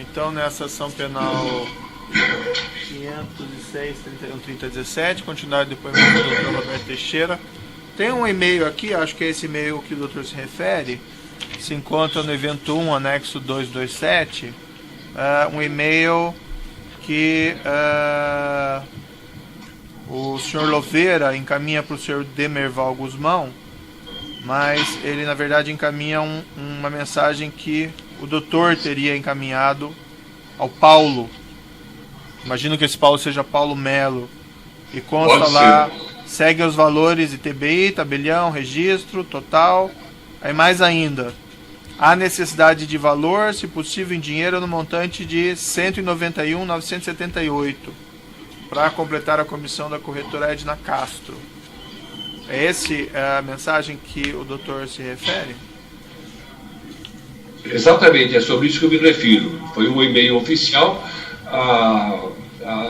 Então, nessa ação penal 506-31-3017, continuar o depoimento do Dr. Roberto Teixeira. Tem um e-mail aqui, acho que é esse e-mail que o doutor se refere, se encontra no evento 1, anexo 227, um e-mail que o senhor Louveira encaminha para o senhor Demerval Guzmão, mas ele na verdade encaminha uma mensagem que o doutor teria encaminhado ao Paulo. Imagino que esse Paulo seja Paulo Melo. E consta lá, segue os valores ITBI, tabelião, registro, total. Aí mais ainda, há necessidade de valor, se possível em dinheiro, no montante de R$ 191.978, para completar a comissão da corretora Edna Castro. É essa a mensagem que o doutor se refere? Exatamente, é sobre isso que eu me refiro. Foi um e-mail oficial, a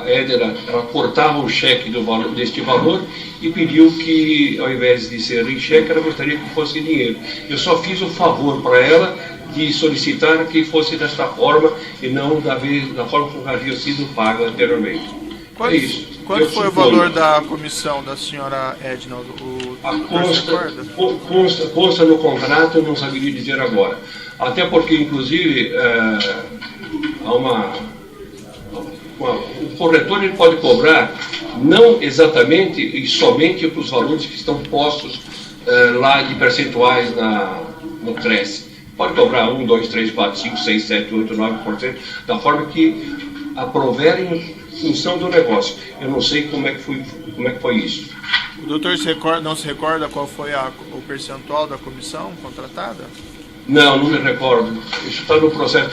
Edna ela cortava o cheque deste valor e pediu que, ao invés de ser em cheque, ela gostaria que fosse em dinheiro. Eu só fiz o favor para ela de solicitar que fosse desta forma e não da forma como havia sido pago anteriormente. É isso. Quanto foi o valor da comissão da senhora Edna? Consta no contrato, eu não saberia dizer agora. Até porque, inclusive, o corretor ele pode cobrar não exatamente e somente para os valores que estão postos lá de percentuais no CRES. Pode cobrar 1, 2, 3, 4, 5, 6, 7, 8, 9%, da forma que aproverem em função do negócio. Eu não sei como é que foi isso. O doutor não se recorda qual foi o percentual da comissão contratada? Não me recordo. Isso está no processo.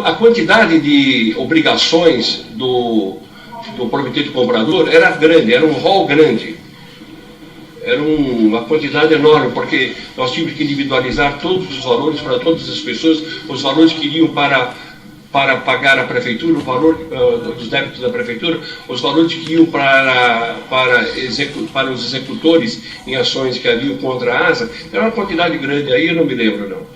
A quantidade de obrigações do prometente comprador era grande, era um rol grande. Era uma quantidade enorme, porque nós tínhamos que individualizar todos os valores para todas as pessoas, os valores que iriam para pagar a prefeitura, o valor dos débitos da prefeitura, os valores que iam para os executores em ações que haviam contra a ASA. Era uma quantidade grande, aí eu não me lembro, não.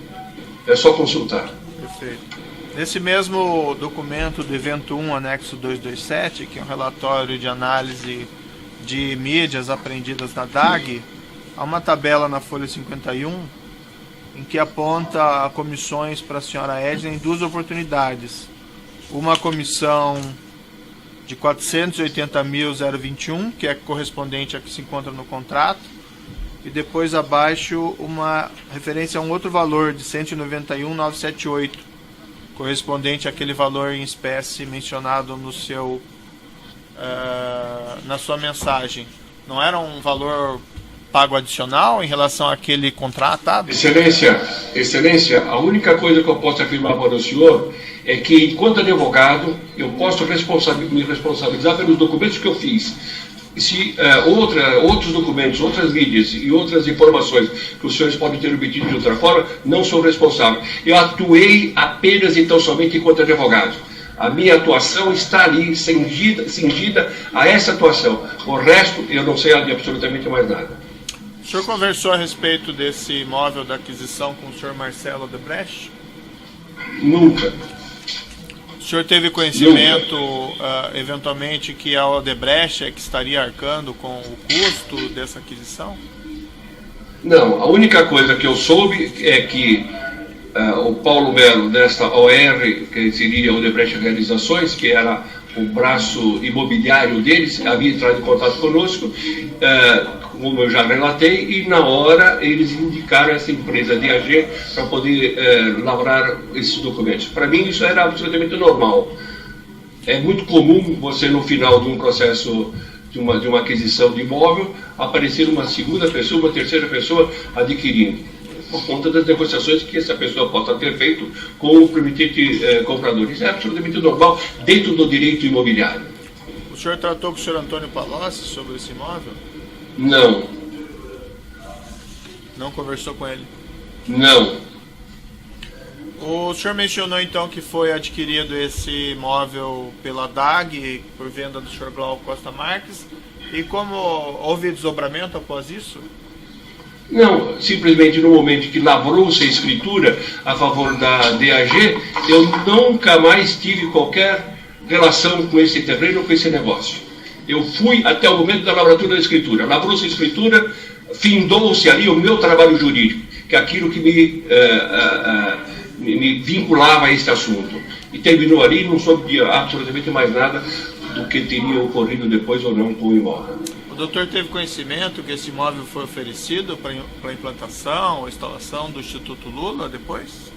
É só consultar. Perfeito. Nesse mesmo documento do evento 1, anexo 227, que é um relatório de análise de mídias apreendidas na DAG, há uma tabela na folha 51, em que aponta comissões para a senhora Edna em duas oportunidades. Uma comissão de 480.021, que é correspondente a que se encontra no contrato, e depois abaixo uma referência a um outro valor de 191.978, correspondente àquele valor em espécie mencionado na sua mensagem. Não era um valor pago adicional em relação àquele contratado? Excelência, a única coisa que eu posso afirmar para o senhor é que, enquanto advogado, eu posso me responsabilizar pelos documentos que eu fiz. Se outros documentos, outras mídias e outras informações que os senhores podem ter obtido de outra forma, não sou responsável. Eu atuei apenas, então, somente enquanto advogado. A minha atuação está ali, cingida a essa atuação. O resto, eu não sei de absolutamente mais nada. O senhor conversou a respeito desse imóvel da aquisição com o senhor Marcelo Odebrecht? Nunca. O senhor teve conhecimento, eventualmente, que a Odebrecht é que estaria arcando com o custo dessa aquisição? Não, a única coisa que eu soube é que o Paulo Melo, desta OR, que seria Odebrecht Realizações, que era o braço imobiliário deles, havia entrado em contato conosco, como eu já relatei, e na hora eles indicaram essa empresa DAG para poder lavrar esses documentos. Para mim isso era absolutamente normal. É muito comum você, no final de um processo de uma aquisição de imóvel, aparecer uma segunda pessoa, uma terceira pessoa adquirindo, por conta das negociações que essa pessoa possa ter feito com o prometente comprador. Isso é absolutamente normal dentro do direito imobiliário. O senhor tratou com o senhor Antônio Palocci sobre esse imóvel? Não. Não conversou com ele? Não. O senhor mencionou então que foi adquirido esse imóvel pela DAG, por venda do senhor Glauco Costa Marques, e como houve desdobramento após isso? Não, simplesmente no momento que lavrou-se a escritura a favor da DAG, eu nunca mais tive qualquer relação com esse terreno, com esse negócio. Eu fui até o momento da lavratura da escritura. Lavrou-se a escritura, findou-se ali o meu trabalho jurídico, que é aquilo que me vinculava a este assunto. E terminou ali, não soube absolutamente mais nada do que teria ocorrido depois ou não com o imóvel. O doutor teve conhecimento que esse imóvel foi oferecido para a implantação ou instalação do Instituto Lula depois?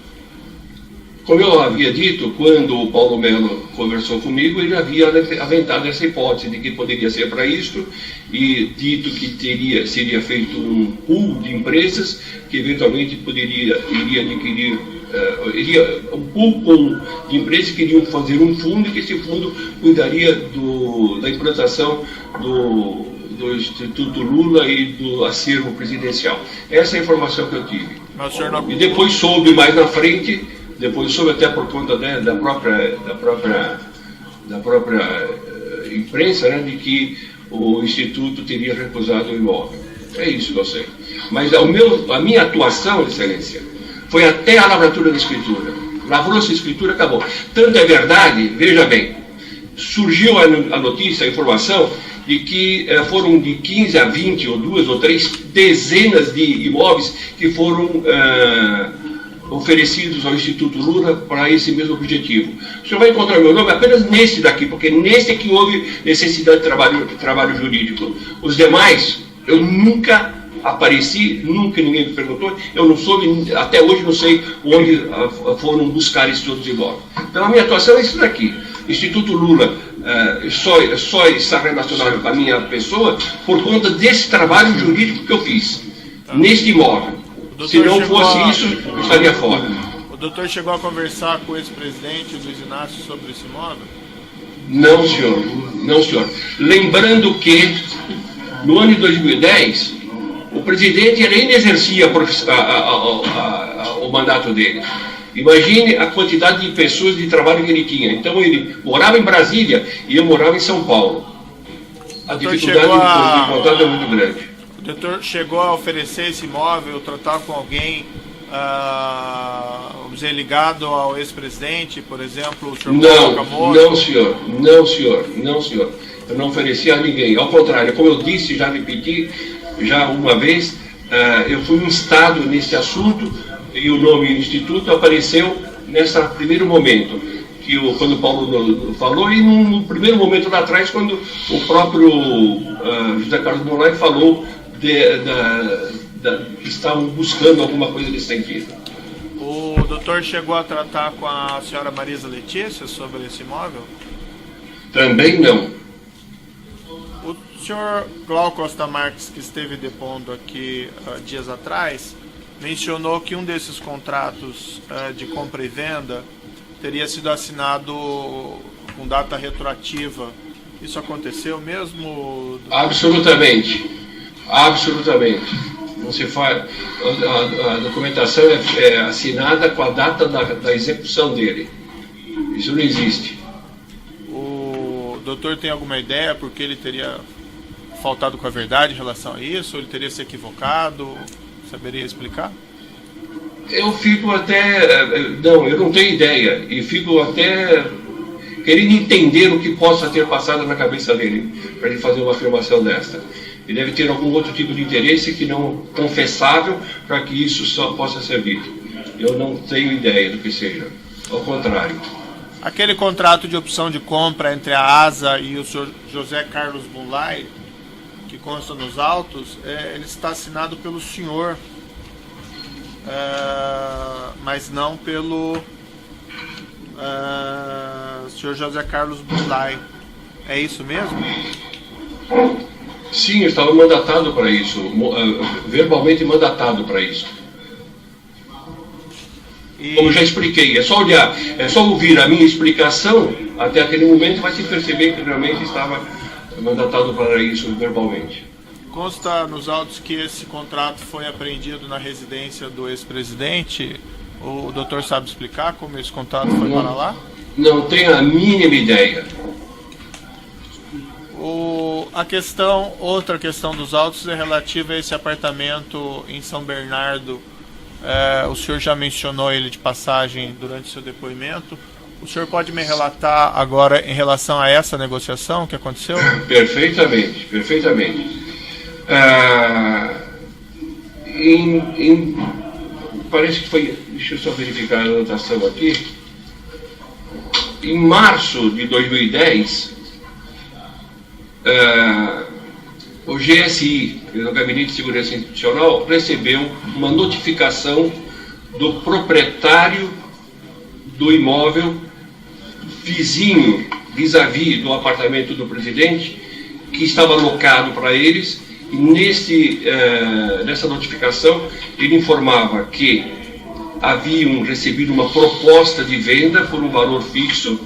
Como eu havia dito, quando o Paulo Melo conversou comigo, ele havia aventado essa hipótese de que poderia ser para isto e dito que seria feito um pool de empresas que eventualmente iria adquirir um pool de empresas que iriam fazer um fundo e que esse fundo cuidaria da implantação do Instituto Lula e do acervo presidencial. Essa é a informação que eu tive. E depois soube mais na frente, até por conta da própria imprensa, né, de que o Instituto teria recusado o imóvel. É isso que eu sei. Mas a minha atuação, Excelência, foi até a lavratura da escritura. Lavrou-se a escritura, acabou. Tanto é verdade, veja bem, surgiu a notícia, a informação, de que foram de 15 a 20 ou 2 ou 3 dezenas de imóveis que foram oferecidos ao Instituto Lula para esse mesmo objetivo. O senhor vai encontrar meu nome apenas nesse daqui, porque nesse é que houve necessidade de trabalho jurídico. Os demais, eu nunca apareci, nunca ninguém me perguntou, eu não soube, até hoje não sei onde foram buscar esses outros imóveis. Então a minha atuação é isso daqui. Instituto Lula só está relacionado com a minha pessoa por conta desse trabalho jurídico que eu fiz, neste imóvel. Se não fosse isso, eu estaria fora. O doutor chegou a conversar com o ex-presidente Luiz Inácio sobre esse imóvel? Não, senhor. Não, senhor. Lembrando que, no ano de 2010, o presidente nem exercia o mandato dele. Imagine a quantidade de pessoas de trabalho que ele tinha. Então ele morava em Brasília e eu morava em São Paulo. A dificuldade de contato é muito grande. O doutor chegou a oferecer esse imóvel, tratar com alguém, vamos dizer, ligado ao ex-presidente, por exemplo, o senhor Não, senhor. Eu não ofereci a ninguém. Ao contrário, como eu disse, já repeti, já uma vez, eu fui instado nesse assunto e o nome Instituto apareceu nesse primeiro momento, quando o Paulo falou, e no primeiro momento lá atrás, quando o próprio José Carlos Molay falou que estavam buscando alguma coisa nesse sentido. O doutor chegou a tratar com a senhora Marisa Letícia sobre esse imóvel? Também não. O senhor Glauco Costa Marques, que esteve depondo aqui dias atrás, mencionou que um desses contratos de compra e venda teria sido assinado com data retroativa. Isso aconteceu mesmo? Absolutamente. Não se faz, a documentação é assinada com a data da execução dele. Isso não existe. O doutor tem alguma ideia porque ele teria faltado com a verdade em relação a isso? Ou ele teria se equivocado? Saberia explicar? Eu fico até... Não, eu não tenho ideia. E fico até querendo entender o que possa ter passado na cabeça dele para ele fazer uma afirmação desta. Ele deve ter algum outro tipo de interesse que não confessável para que isso só possa servir. Eu não tenho ideia do que seja. Ao contrário. Aquele contrato de opção de compra entre a ASA e o senhor José Carlos Molay, que consta nos autos, ele está assinado pelo senhor, mas não pelo senhor José Carlos Molay. É isso mesmo? Sim, eu estava mandatado para isso, verbalmente mandatado para isso. Como já expliquei, é só olhar, é só ouvir a minha explicação, até aquele momento vai se perceber que realmente estava mandatado para isso verbalmente. Consta nos autos que esse contrato foi apreendido na residência do ex-presidente. O doutor sabe explicar como esse contrato foi para lá? Não tenho a mínima ideia. Outra questão dos autos é relativa a esse apartamento em São Bernardo. O senhor já mencionou ele de passagem durante seu depoimento. O senhor pode me relatar agora em relação a essa negociação que aconteceu? Perfeitamente. Parece que foi... Deixa eu só verificar a anotação aqui. Em março de 2010, o GSI, o Gabinete de Segurança Institucional, recebeu uma notificação do proprietário do imóvel vizinho, vis-à-vis do apartamento do presidente, que estava alocado para eles, e nessa notificação ele informava que haviam recebido uma proposta de venda por um valor fixo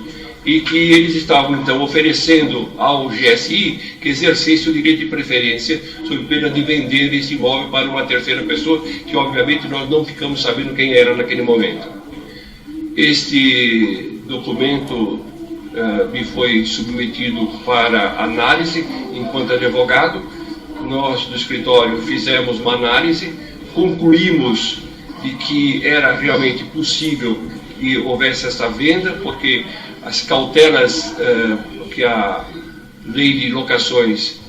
e que eles estavam então oferecendo ao GSI que exercesse o direito de preferência sob pena de vender esse imóvel para uma terceira pessoa, que obviamente nós não ficamos sabendo quem era naquele momento. Este documento me foi submetido para análise enquanto advogado. Nós do escritório fizemos uma análise, concluímos de que era realmente possível que houvesse essa venda, porque as cautelas que a lei de locações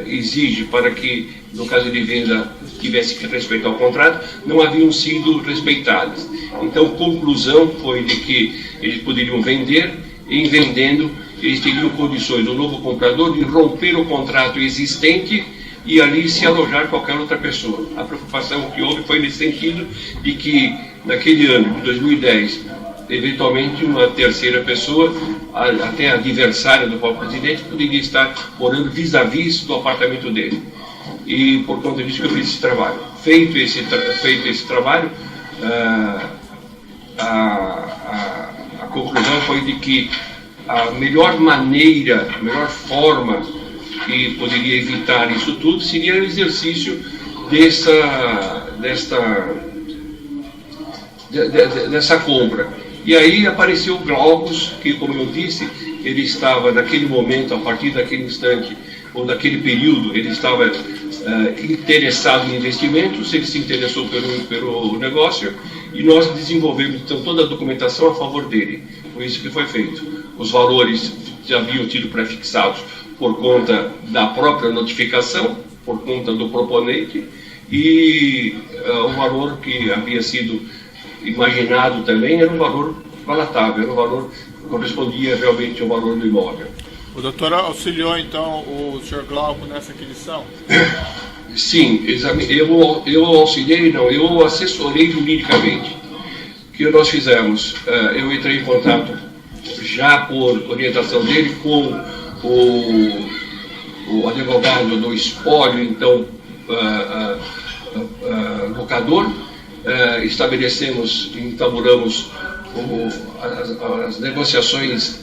exige para que, no caso de venda, tivesse que respeitar o contrato, não haviam sido respeitadas. Então, conclusão foi de que eles poderiam vender, e em vendendo, eles teriam condições do novo comprador de romper o contrato existente e ali se alojar qualquer outra pessoa. A preocupação que houve foi nesse sentido de que, naquele ano de 2010, eventualmente uma terceira pessoa, até adversária do próprio presidente, poderia estar morando vis-à-vis do apartamento dele. E por conta disso que eu fiz esse trabalho. Feito esse trabalho, a conclusão foi de que a melhor maneira, a melhor forma que poderia evitar isso tudo seria o exercício dessa compra. E aí apareceu o Glaucus, que, como eu disse, ele estava naquele momento, a partir daquele instante, ou daquele período, ele estava interessado em investimentos, ele se interessou pelo negócio, e nós desenvolvemos então toda a documentação a favor dele. Foi isso que foi feito. Os valores já haviam sido prefixados por conta da própria notificação, por conta do proponente, e o valor que havia sido imaginado também era um valor palatável, era um valor que correspondia realmente ao valor do imóvel. O doutor auxiliou então o Sr. Glauco nessa aquisição? Sim, eu auxiliei, não, eu assessorei juridicamente. O que nós fizemos? Eu entrei em contato, já por orientação dele, com o advogado do espólio, então, locador. Entaburamos as negociações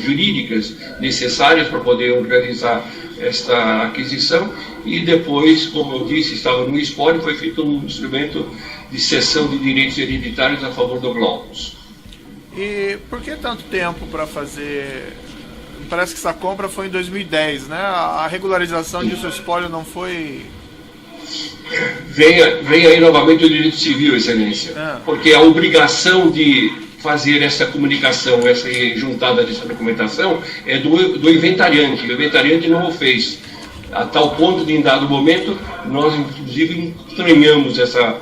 jurídicas necessárias para poder organizar esta aquisição, e depois, como eu disse, estava no espólio, foi feito um instrumento de cessão de direitos hereditários a favor do Glaucus. E por que tanto tempo para fazer? Parece que essa compra foi em 2010, né? A regularização disso, o espólio não foi... Vem aí novamente o direito civil, Excelência, porque a obrigação de fazer essa comunicação, essa juntada dessa documentação, é do inventariante. O inventariante não o fez, a tal ponto de, em dado momento, nós inclusive estranhamos essa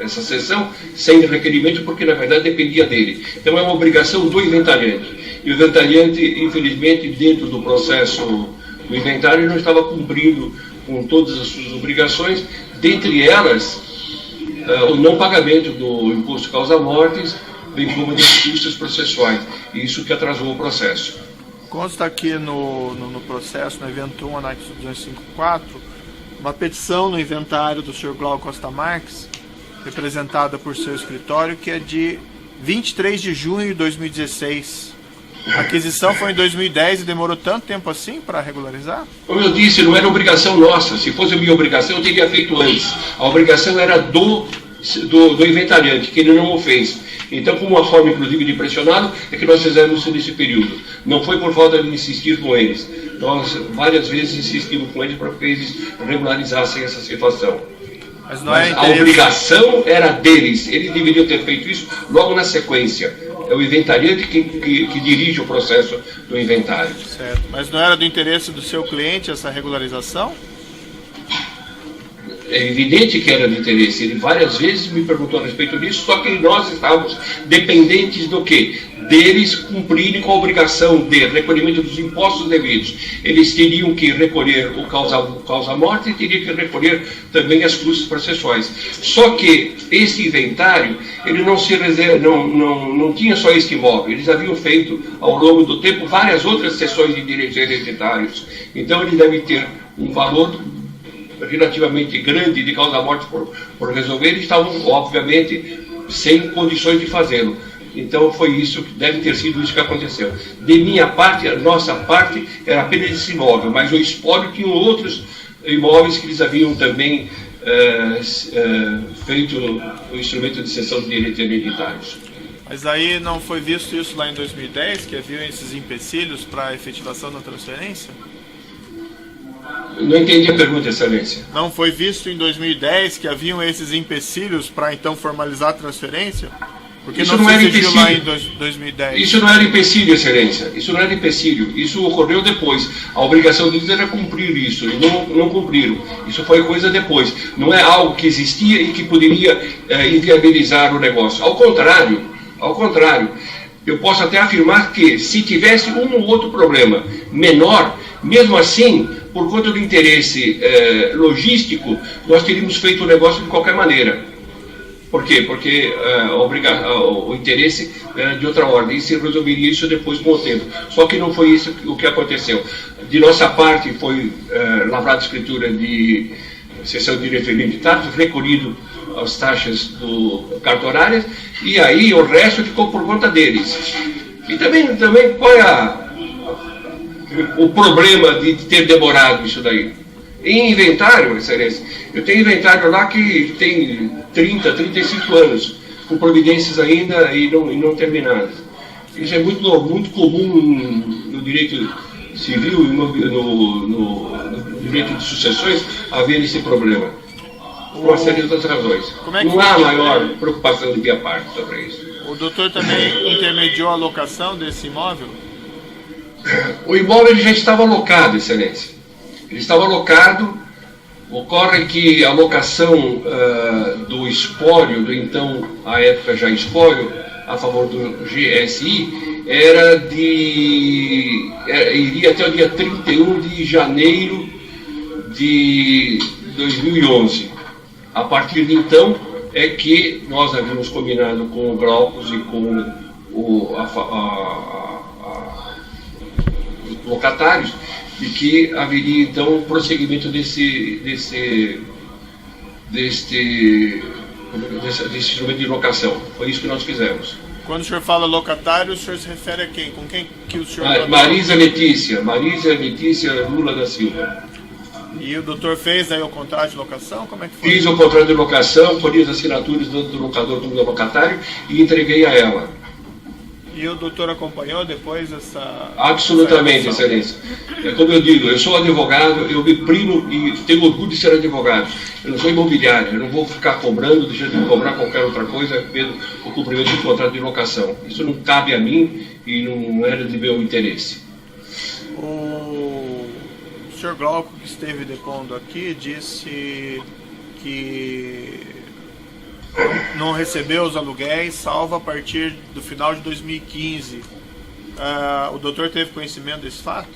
sessão sem requerimento, porque na verdade dependia dele. Então é uma obrigação do inventariante. E o inventariante, infelizmente, dentro do processo do inventário, não estava cumprindo com todas as suas obrigações, dentre elas o não pagamento do imposto causa-mortes, bem como das custas processuais. Isso que atrasou o processo. Consta aqui no processo, no evento 1, anexo 254, uma petição no inventário do Sr. Glauco Costa Marques, representada por seu escritório, que é de 23 de junho de 2016. A aquisição foi em 2010 e demorou tanto tempo assim para regularizar? Como eu disse, não era obrigação nossa. Se fosse a minha obrigação, eu teria feito antes. A obrigação era do do inventariante, que ele não o fez. Então, como uma forma, inclusive, de pressioná-lo, é que nós fizemos isso nesse período. Não foi por falta de insistir com eles. Nós, várias vezes, insistimos com eles para que eles regularizassem essa situação. Mas a obrigação era deles. Eles deveriam ter feito isso logo na sequência. É o inventariante que dirige o processo do inventário. Certo. Mas não era do interesse do seu cliente essa regularização? É evidente que era de interesse. Ele várias vezes me perguntou a respeito disso, só que nós estávamos dependentes do quê? Deles cumprirem com a obrigação de recolhimento dos impostos devidos. Eles teriam que recolher o causa-morte e teriam que recolher também as custas processuais. Só que esse inventário, ele não tinha só este imóvel. Eles haviam feito, ao longo do tempo, várias outras cessões de direitos hereditários. Então, ele deve ter um valor relativamente grande de causa-morte por resolver, e estavam, obviamente, sem condições de fazê-lo. Então, foi isso, deve ter sido isso que aconteceu. De minha parte, a nossa parte era apenas esse imóvel, mas o espólio tinha outros imóveis que eles haviam também feito o instrumento de cessão de direitos hereditários. Mas aí não foi visto isso lá em 2010, que haviam esses empecilhos para a efetivação da transferência? Não entendi a pergunta, Excelência. Não foi visto em 2010 que haviam esses empecilhos para então formalizar a transferência? Porque isso não era se exigiu lá em 2010. Isso não era empecilho, Excelência. Isso não era empecilho. Isso ocorreu depois. A obrigação deles era cumprir isso. E não cumpriram. Isso foi coisa depois. Não é algo que existia e que poderia inviabilizar o negócio. Ao contrário, eu posso até afirmar que se tivesse um ou outro problema menor, mesmo assim, por conta do interesse logístico, nós teríamos feito o negócio de qualquer maneira. Por quê? Porque o interesse era de outra ordem, e se resolveria isso depois com o tempo. Só que não foi isso o que aconteceu. De nossa parte, foi lavrada a escritura de cessão de direitos hereditários, recolhido as taxas cartorárias, e aí o resto ficou por conta deles. E também qual é o problema de ter demorado isso daí? Em inventário, Excelência, eu tenho inventário lá que tem 30, 35 anos, com providências ainda e não terminadas. Isso é muito comum no direito civil e no direito de sucessões haver esse problema. Por uma série de outras razões. Não há maior preocupação de minha parte sobre isso. O doutor também intermediou a locação desse imóvel? O imóvel ele já estava alocado, Excelência. Ele estava alocado. Ocorre que a locação do espólio, do então, à época já espólio, a favor do GSI, iria até o dia 31 de janeiro de 2011. A partir de então é que nós havíamos combinado com o Glaucus e com os locatários de que haveria então um prosseguimento desse instrumento de locação. Foi isso que nós fizemos. Quando o senhor fala locatário, o senhor se refere a quem? Com quem que o senhor... Marisa Letícia Lula da Silva. E o doutor fez aí o contrato de locação? Como é que foi? Fiz o contrato de locação, colhi as assinaturas do locador como do locatário e entreguei a ela. E o doutor acompanhou depois essa... Absolutamente, Excelência. É como eu digo, eu sou advogado, eu me primo e tenho orgulho de ser advogado. Eu não sou imobiliário, eu não vou ficar cobrando, deixando de cobrar qualquer outra coisa pelo o cumprimento do contrato de locação. Isso não cabe a mim e não era de meu interesse. O Sr. Glauco, que esteve depondo aqui, disse que não recebeu os aluguéis, salvo a partir do final de 2015. O doutor teve conhecimento desse fato?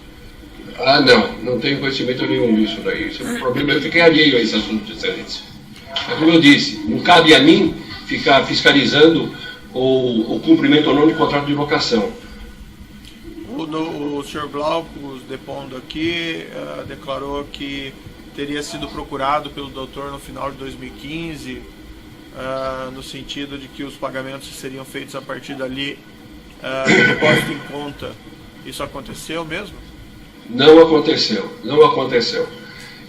Não tenho conhecimento nenhum disso daí. Isso é um problema, eu fiquei alheio a esse assunto, Excelência. É como eu disse, não cabe a mim ficar fiscalizando o cumprimento ou não de contrato de locação. O Sr. Glauco, depondo aqui, declarou que teria sido procurado pelo doutor no final de 2015, no sentido de que os pagamentos seriam feitos a partir dali, depósito em conta. Isso aconteceu mesmo? Não aconteceu.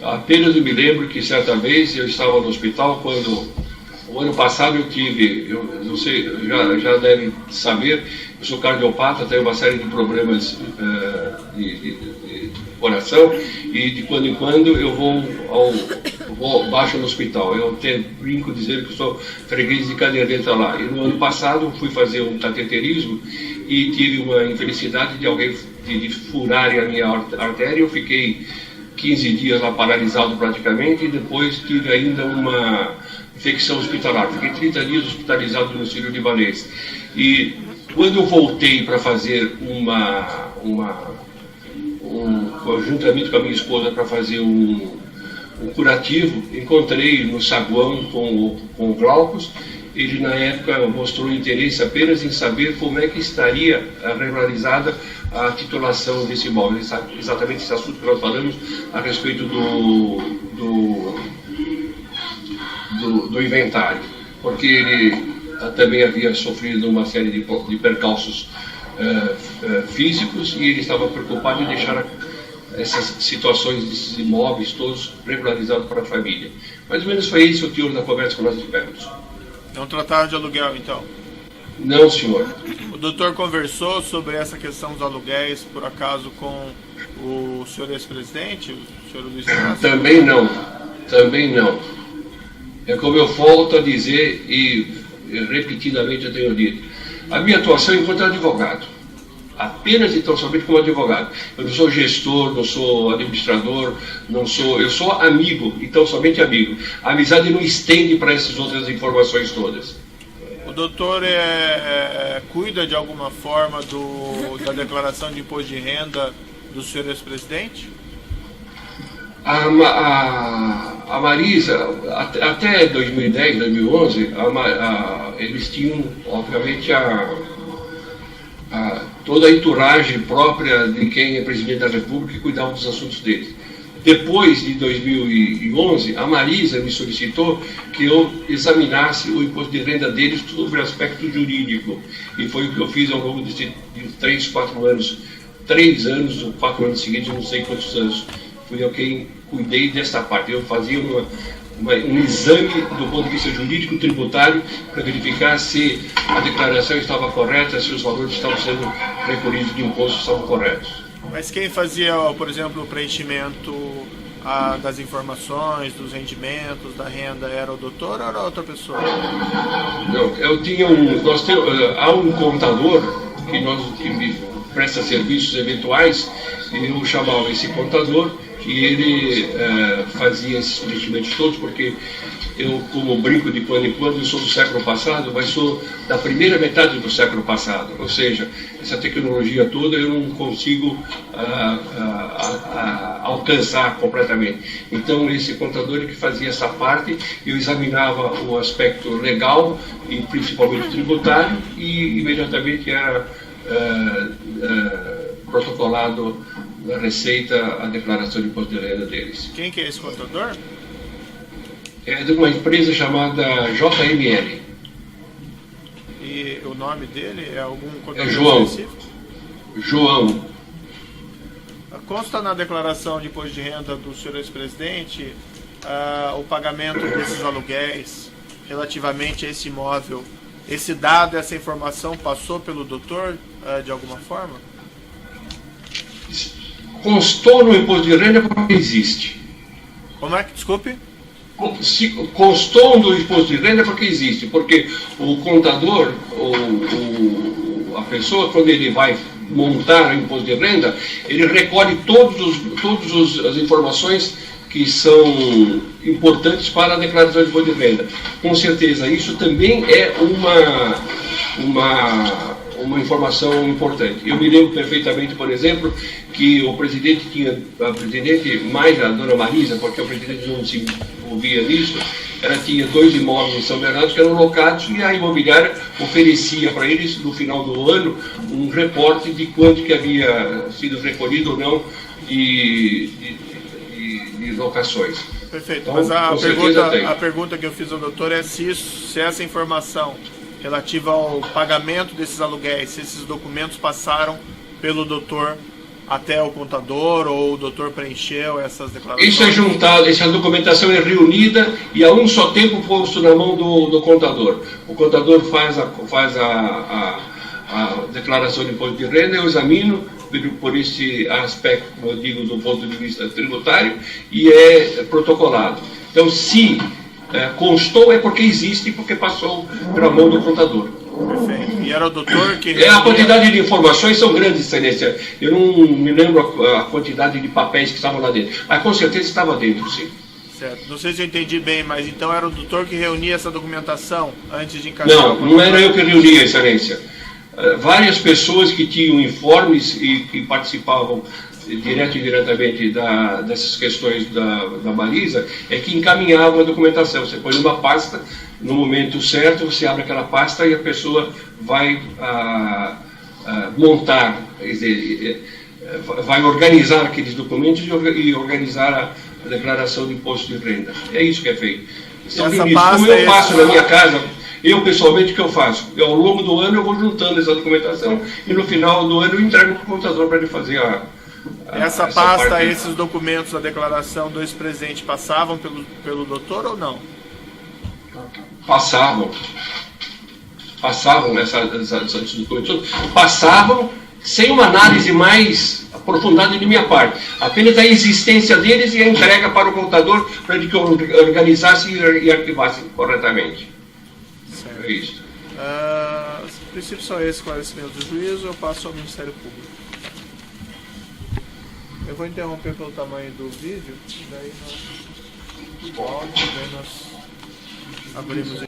Apenas eu me lembro que certa vez eu estava no hospital quando O ano passado eu tive, eu não sei, já devem saber, eu sou cardiopata, tenho uma série de problemas de coração, e de quando em quando eu vou baixo no hospital. Eu até brinco dizendo que eu sou freguês de caderneta lá. E no ano passado fui fazer um cateterismo e tive uma infelicidade de alguém de furarem a minha artéria. Eu fiquei 15 dias lá paralisado praticamente, e depois tive ainda uma infecção hospitalar. Fiquei 30 dias hospitalizado no Sírio-Libanês. E quando eu voltei para fazer conjuntamente com a minha esposa para fazer um curativo, encontrei no saguão com o Glaucus. Ele na época mostrou interesse apenas em saber como é que estaria regularizada a titulação desse imóvel, exatamente esse assunto que nós falamos a respeito do inventário, porque ele também havia sofrido uma série de percalços físicos, e ele estava preocupado em deixar essas situações desses imóveis todos regularizados para a família. Mais ou menos foi esse o teor da conversa que nós tivemos. Não trataram de aluguel, então? Não, senhor. O doutor conversou sobre essa questão dos aluguéis, por acaso, com o senhor ex-presidente, o senhor Luiz Inácio? Também não. Também não. É como eu volto a dizer, e repetidamente eu tenho dito, a minha atuação é enquanto advogado. Apenas e tão somente como advogado. Eu não sou gestor, não sou administrador, eu sou amigo, e tão somente amigo. A amizade não estende para essas outras informações todas. O doutor cuida de alguma forma da declaração de imposto de renda do senhor ex-presidente? A Marisa, até 2010, 2011, eles tinham, obviamente, toda a entourage própria de quem é presidente da República e cuidava dos assuntos deles. Depois de 2011, a Marisa me solicitou que eu examinasse o imposto de renda deles sobre o aspecto jurídico. E foi o que eu fiz ao longo de 3 anos ou 4 anos seguidos, não sei quantos anos. Fui eu quem cuidei desta parte. Eu fazia um exame do ponto de vista jurídico tributário para verificar se a declaração estava correta, se os valores estavam sendo recolhidos de imposto estavam corretos. Mas quem fazia, por exemplo, o preenchimento das informações, dos rendimentos, da renda, era o doutor ou era outra pessoa? Não, há um contador que presta serviços eventuais, e eu chamava esse contador, e ele fazia esses preenchimentos todos, porque eu, como brinco de quando em quando, eu sou do século passado, mas sou da primeira metade do século passado, ou seja, essa tecnologia toda eu não consigo alcançar completamente. Então, esse contador que fazia essa parte, eu examinava o aspecto legal e principalmente tributário, e imediatamente era protocolado na Receita a declaração de imposto de renda deles. Quem que é esse contador? É de uma empresa chamada JML. E o nome dele é algum contador João. específico? João. Consta na declaração de imposto de renda do senhor ex-presidente o pagamento desses aluguéis relativamente a esse imóvel. Esse dado, essa informação passou pelo doutor de alguma forma? Constou no imposto de renda porque existe. Como é que, desculpe? Constou no imposto de renda porque existe, porque o contador, a pessoa, quando ele vai montar o imposto de renda, ele recolhe todas as informações que são importantes para a declaração de imposto de renda. Com certeza, isso também é uma informação importante. Eu me lembro perfeitamente, por exemplo, que o presidente mais a dona Marisa, porque o presidente não se envolvia nisso, ela tinha 2 imóveis em São Bernardo que eram locados, e a imobiliária oferecia para eles, no final do ano, um reporte de quanto que havia sido recolhido ou não de locações. Perfeito, então, mas a pergunta que eu fiz ao doutor é se essa informação relativa ao pagamento desses aluguéis, se esses documentos passaram pelo doutor até o contador ou o doutor preencheu essas declarações? Isso é juntado, essa documentação é reunida e a um só tempo posto na mão do contador. O contador faz a declaração de imposto de renda, eu examino por esse aspecto, como eu digo, do ponto de vista tributário, e é protocolado. Então, se constou, é porque existe, porque passou pela mão do contador. Perfeito. E era o doutor que... A quantidade de informações são grandes, excelência. Eu não me lembro a quantidade de papéis que estavam lá dentro, mas com certeza estava dentro, sim. Certo. Não sei se eu entendi bem, mas então era o doutor que reunia essa documentação antes de encaixar? Não era eu que reunia, excelência. Várias pessoas que tinham informes e que participavam direto e indiretamente dessas questões da baliza, é que encaminhavam a documentação. Você põe numa pasta, no momento certo, você abre aquela pasta e a pessoa vai montar, quer dizer, vai organizar aqueles documentos e organizar a declaração de imposto de renda. É isso que é feito. Como eu faço na minha casa, eu pessoalmente, o que eu faço? Ao longo do ano eu vou juntando essa documentação e no final do ano eu entrego para o computador para ele fazer essa pasta, esses documentos da declaração do ex-presidente passavam pelo doutor ou não? Passavam esses documentos, passavam sem uma análise mais aprofundada de minha parte, apenas a existência deles e a entrega para o computador para ele que organizasse e arquivasse corretamente. Certo. É isso. Os princípios são esses, esclarecimentos do juízo, eu passo ao Ministério Público. Eu vou interromper pelo tamanho do vídeo, daí nós abrimos